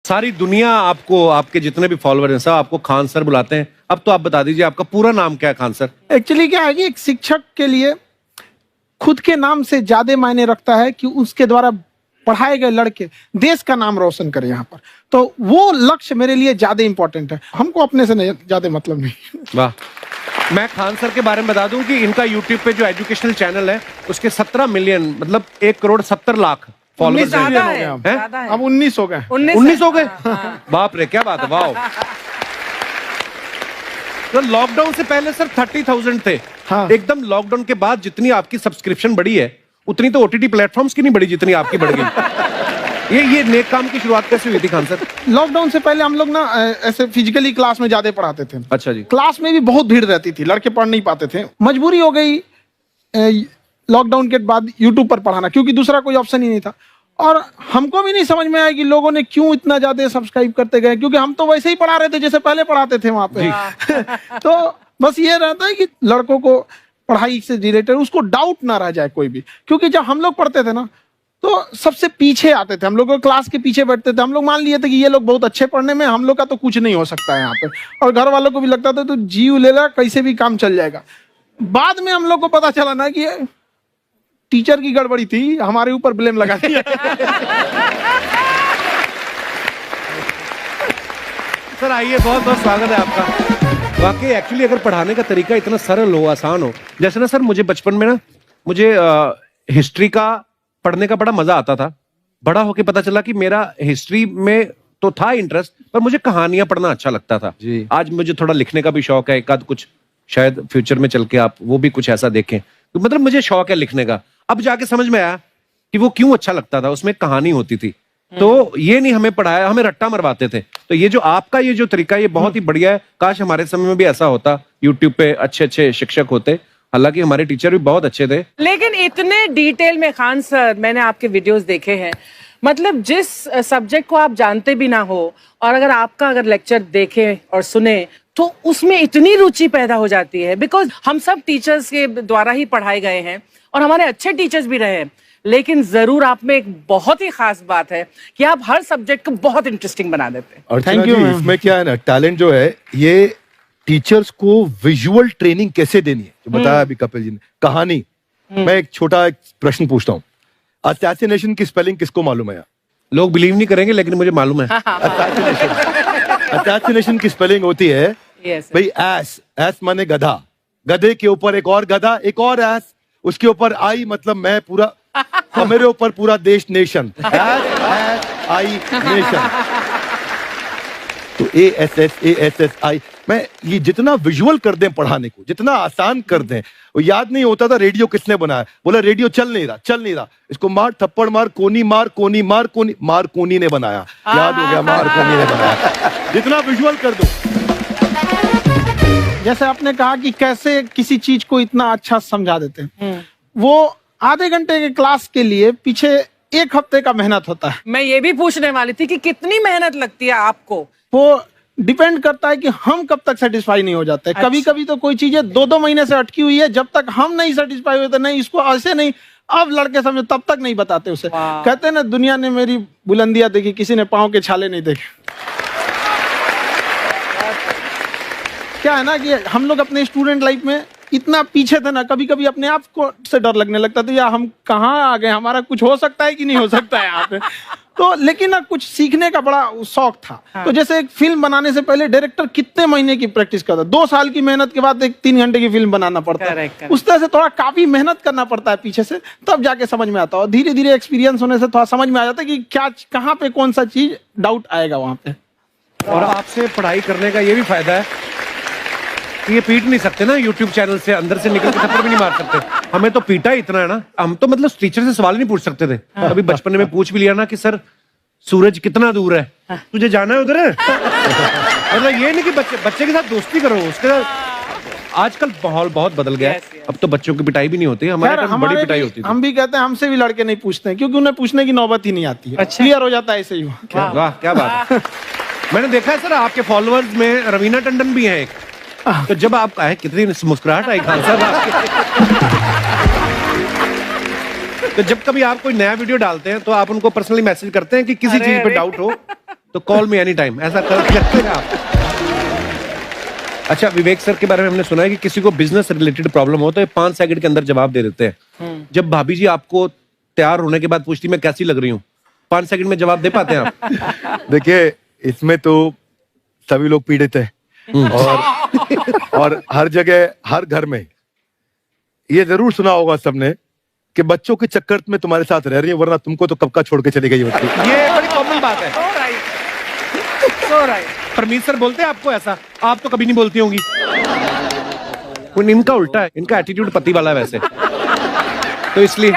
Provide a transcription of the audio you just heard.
सारी दुनिया आपको, आपके जितने भी फॉलोअर हैं सब आपको खान सर बुलाते हैं। अब तो आप बता दीजिए आपका पूरा नाम क्या है खान सर? एक्चुअली क्या है कि एक शिक्षक के लिए खुद के नाम से ज्यादा मायने रखता है कि उसके द्वारा पढ़ाए गए लड़के देश का नाम रोशन करें यहाँ पर, तो वो लक्ष्य मेरे लिए ज्यादा इंपॉर्टेंट है। हमको अपने से नहीं ज्यादा मतलब नहीं। वाह। मैं खान सर के बारे में बता दूं कि इनका यूट्यूब पे जो एजुकेशनल चैनल है उसके 17 मिलियन मतलब 1,70,00,000 फॉलोअर्स ज्यादा है अब 19 हो गए। 19 हो गए। बाप रे, क्या बात है, वाह। तो लॉकडाउन से पहले सर 30,000 थे। हाँ। एकदम लॉकडाउन के बाद जितनी आपकी सब्सक्रिप्शन बढ़ी है उतनी तो ओटीटी प्लेटफॉर्म्स की नहीं बढ़ी जितनी आपकी बढ़ गई। ये नेक काम की शुरुआत कैसे हुई थी खान सर? लॉकडाउन से पहले हम लोग ना ऐसे फिजिकली क्लास में ज्यादा पढ़ाते थे। अच्छा जी। क्लास में भी बहुत भीड़ रहती थी, लड़के पढ़ नहीं पाते थे। मजबूरी हो गई लॉकडाउन के बाद यूट्यूब पर पढ़ाना, क्योंकि दूसरा कोई ऑप्शन ही नहीं था। और हमको भी नहीं समझ में आया कि लोगों ने क्यों इतना ज्यादा सब्सक्राइब करते गए, क्योंकि हम तो वैसे ही पढ़ा रहे थे जैसे पहले पढ़ाते थे वहां पे। तो बस ये रहता है कि लड़कों को पढ़ाई से रिलेटेड उसको डाउट ना रह जाए कोई भी, क्योंकि जब हम लोग पढ़ते थे ना तो सबसे पीछे आते थे, हम लोग क्लास के पीछे बैठते थे। हम लोग मान लिए थे कि ये लोग बहुत अच्छे पढ़ने में, हम लोग का तो कुछ नहीं हो सकता है यहाँ पे। और घर वालों को भी लगता था तो जीव ले ला, कैसे भी काम चल जाएगा। बाद में हम लोग को पता चला ना कि टीचर की गड़बड़ी थी, हमारे ऊपर ब्लेम लगा दिया। सर आइए, बहुत बहुत स्वागत है आपका। वाकई एक्चुअली अगर पढ़ाने का तरीका इतना सरल हो, आसान हो, जैसे ना सर मुझे बचपन में ना मुझे हिस्ट्री का पढ़ने का बड़ा मजा आता था। बड़ा होके पता चला कि मेरा हिस्ट्री में तो था इंटरेस्ट, पर मुझे कहानियां पढ़ना अच्छा लगता था जी। आज मुझे थोड़ा लिखने का भी शौक है, एक आध कुछ शायद फ्यूचर में चल के आप वो भी कुछ ऐसा देखें, तो मतलब मुझे शौक है लिखने का। अब जाके समझ में आया कि वो क्यों अच्छा लगता था, उसमें कहानी होती थी। तो ये नहीं हमें पढ़ाया, हमें रट्टा मरवाते थे। तो ये जो आपका ये जो तरीका ये बहुत ही बढ़िया है। काश हमारे समय में भी ऐसा होता, यूट्यूब पे अच्छे अच्छे शिक्षक होते। हालांकि हमारे टीचर भी बहुत अच्छे थे, लेकिन इतने डिटेल में खान सर मैंने आपके वीडियोस देखे हैं, मतलब जिस सब्जेक्ट को आप जानते भी ना हो और अगर लेक्चर देखें और सुने तो उसमें इतनी रुचि पैदा हो जाती है। बिकॉज हम सब टीचर्स के द्वारा ही पढ़ाए गए हैं और हमारे अच्छे टीचर्स भी रहे हैं, लेकिन जरूर आप में एक बहुत ही खास बात है कि आप हर सब्जेक्ट को बहुत इंटरेस्टिंग बना देते हैं। Thank you. इसमें क्या है ना, टैलेंट जो है ये टीचर्स को विजुअल ट्रेनिंग कैसे देनी है, जो बताया अभी कपिल जी ने। कहानी, मैं एक छोटा प्रश्न पूछता हूँ, असैसिनेशन की स्पेलिंग किसको मालूम है? लोग बिलीव नहीं करेंगे लेकिन मुझे मालूम है। असैसिनेशन की स्पेलिंग होती है भाई एस माने गधा, गधे के ऊपर एक और गधा, एक और एस, उसके ऊपर आई मतलब मैं पूरा, और मेरे ऊपर पूरा देश, नेशन। S I nation. तो ASSASSI मैं ये जितना विजुअल कर दें पढ़ाने को, जितना आसान कर दें। वो याद नहीं होता था रेडियो किसने बनाया, बोला रेडियो चल नहीं रहा, इसको मार थप्पड़ मार, कोनी मार, कोनी मार, कोनी मार, कोनी ने बनाया। याद हो गया, मार कोनी ने बनाया। जितना विजुअल कर दो। जैसे आपने कहा कि कैसे किसी चीज को इतना अच्छा समझा देते हैं, वो आधे घंटे के क्लास के लिए पीछे 1 हफ्ते का मेहनत होता है। मैं ये भी पूछने वाली थी कि कितनी मेहनत लगती है आपको। वो डिपेंड करता है कि हम कब तक सेटिस्फाई नहीं हो जाते। कभी कभी तो कोई चीजें 2-2 महीने से अटकी हुई है, जब तक हम नहीं सेटिस्फाई होते, नहीं इसको ऐसे नहीं, अब लड़के समझो तब तक नहीं बताते उसे। कहते हैं ना, दुनिया ने मेरी बुलंदियां देखी, किसी ने पांव के छाले नहीं देखे। क्या है ना कि हम लोग अपने स्टूडेंट लाइफ में इतना पीछे थे ना, कभी कभी अपने आप को से डर लगने लगता था, या हम कहाँ आ गए, हमारा कुछ हो सकता है कि नहीं हो सकता है यहाँ पे। तो लेकिन ना कुछ सीखने का बड़ा शौक था। तो जैसे एक फिल्म बनाने से पहले डायरेक्टर कितने महीने की प्रैक्टिस करता है, 2 साल की मेहनत के बाद एक 3 घंटे की फिल्म बनाना पड़ता है। उस तरह से थोड़ा काफी मेहनत करना पड़ता है पीछे से, तब जाके समझ में आता है। और धीरे धीरे एक्सपीरियंस होने से थोड़ा समझ में आ जाता है कि क्या, कहाँ पे कौन सा चीज डाउट आएगा वहां पे। और आपसे पढ़ाई करने का ये भी फायदा है कि ये पीट नहीं सकते ना यूट्यूब चैनल से, अंदर से निकल के थप्पड़ भी नहीं मार सकते। हमें तो पीटा इतना है ना, हम तो मतलब टीचर से सवाल नहीं पूछ सकते थे। अभी बचपन में पूछ भी लिया ना कि सर सूरज कितना दूर है, तुझे जाना है उधर है। मतलब ये नहीं कि बच्चे के साथ दोस्ती करो, उसके साथ। आजकल माहौल बहुत बदल गया है, अब तो बच्चों की पिटाई भी नहीं होती, हमारे टाइम बड़ी पिटाई होती थी। हम भी कहते हैं, हमसे भी लड़के नहीं पूछते हैं, क्योंकि उन्हें पूछने की नौबत ही नहीं आती है। क्लियर हो जाता है ऐसे ही। वाह, क्या बात है। मैंने देखा है सर आपके फॉलोअर्स में रवीना टंडन भी है एक। तो जब आप आए, कितनी मुस्कुराहट आई खान साहब आपके। तो जब कभी आप कोई नया वीडियो डालते हैं तो आप उनको पर्सनली मैसेज करते हैं कि किसी चीज पे डाउट हो तो कॉल मी एनी टाइम, ऐसा कर सकते हैं आप। अच्छा, विवेक सर के बारे में हमने सुना है कि किसी को बिजनेस रिलेटेड प्रॉब्लम हो तो ये 5 सेकंड के अंदर जवाब दे देते हैं। जब भाभी जी आपको तैयार होने के बाद पूछती मैं कैसी लग रही हूँ, 5 सेकंड में जवाब दे पाते हैं आप? देखिए, इसमें तो सभी लोग पीड़ित हैं और हर जगह, हर घर में ये जरूर सुना होगा सबने कि बच्चों के चक्कर में तुम्हारे साथ रह रही है, वरना तुमको तो कब का छोड़ के चली गई होती। ये बड़ी कॉमन बात है। So right. परमीत सर बोलते हैं आपको ऐसा? आप तो कभी नहीं बोलती होंगी। इनका उल्टा है, इनका एटीट्यूड पति वाला है वैसे, तो इसलिए